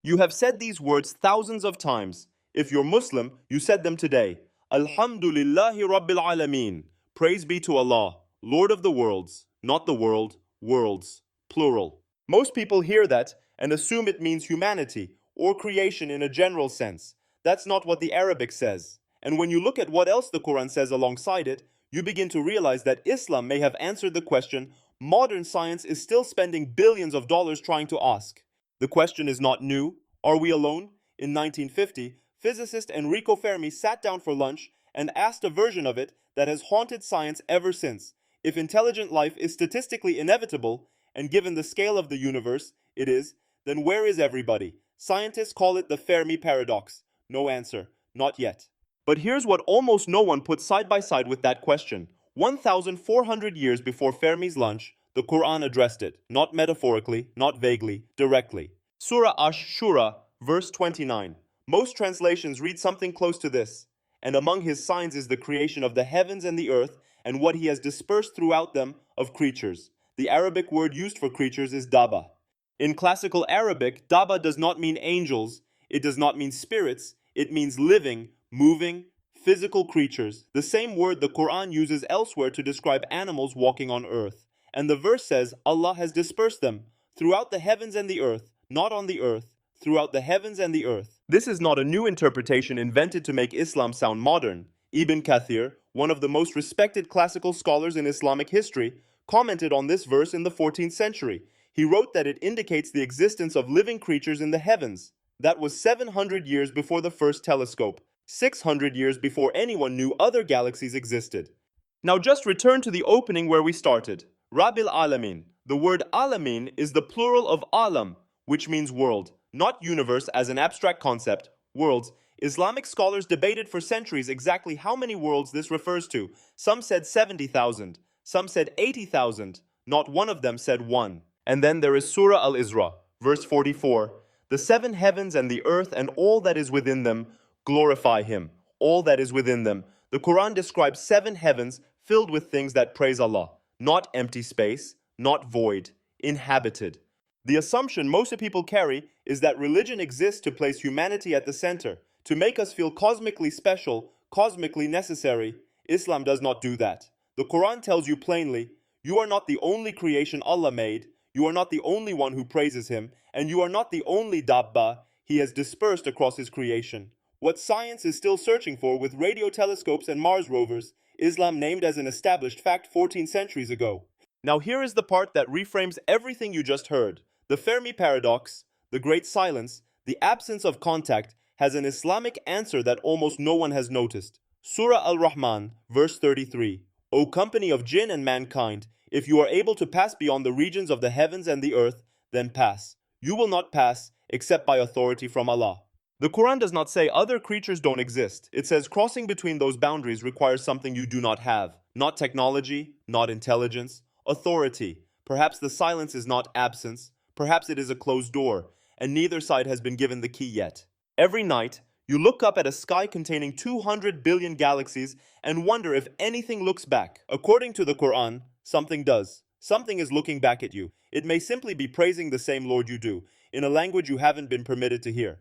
You have said these words thousands of times. If you're Muslim, you said them today. Alhamdulillahi Rabbil Alameen. Praise be to Allah, Lord of the worlds, not the world, worlds, plural. Most people hear that and assume it means humanity or creation in a general sense. That's not what the Arabic says. And when you look at what else the Quran says alongside it, you begin to realize that Islam may have answered the question modern science is still spending billions of dollars trying to ask. The question is not new. Are we alone? In 1950, physicist Enrico Fermi sat down for lunch and asked a version of it that has haunted science ever since. If intelligent life is statistically inevitable, and given the scale of the universe, it is, then where is everybody? Scientists call it the Fermi paradox. No answer. Not yet. But here's what almost no one put side by side with that question. 1,400 years before Fermi's lunch, the Quran addressed it, not metaphorically, not vaguely, directly. Surah Ash-Shura, verse 29. Most translations read something close to this. And among his signs is the creation of the heavens and the earth, and what he has dispersed throughout them of creatures. The Arabic word used for creatures is daba. In classical Arabic, daba does not mean angels, it does not mean spirits, it means living, moving, physical creatures, the same word the Quran uses elsewhere to describe animals walking on earth. And the verse says Allah has dispersed them throughout the heavens and the earth, not on the earth, throughout the heavens and the earth. This is not a new interpretation invented to make Islam sound modern. Ibn Kathir, one of the most respected classical scholars in Islamic history, commented on this verse in the 14th century. He wrote that it indicates the existence of living creatures in the heavens. That was 700 years before the first telescope, 600 years before anyone knew other galaxies existed. Now just return to the opening where we started. Rabbil Alamin. The word Alamin is the plural of Alam, which means world, not universe as an abstract concept, worlds. Islamic scholars debated for centuries exactly how many worlds this refers to. Some said 70,000, some said 80,000, not one of them said one. And then there is Surah Al-Isra, verse 44. The seven heavens and the earth and all that is within them glorify Him, all that is within them. The Quran describes seven heavens filled with things that praise Allah, not empty space, not void, inhabited. The assumption most people carry is that religion exists to place humanity at the center, to make us feel cosmically special, cosmically necessary. Islam does not do that. The Quran tells you plainly, you are not the only creation Allah made, you are not the only one who praises Him, and you are not the only dabba He has dispersed across His creation. What science is still searching for with radio telescopes and Mars rovers, Islam named as an established fact 14 centuries ago. Now here is the part that reframes everything you just heard. The Fermi paradox, the great silence, the absence of contact, has an Islamic answer that almost no one has noticed. Surah Al-Rahman, verse 33. O company of jinn and mankind, if you are able to pass beyond the regions of the heavens and the earth, then pass. You will not pass except by authority from Allah. The Quran does not say other creatures don't exist. It says crossing between those boundaries requires something you do not have. Not technology, not intelligence, authority. Perhaps the silence is not absence. Perhaps it is a closed door, and neither side has been given the key yet. Every night, you look up at a sky containing 200 billion galaxies and wonder if anything looks back. According to the Quran, something does. Something is looking back at you. It may simply be praising the same Lord you do, in a language you haven't been permitted to hear.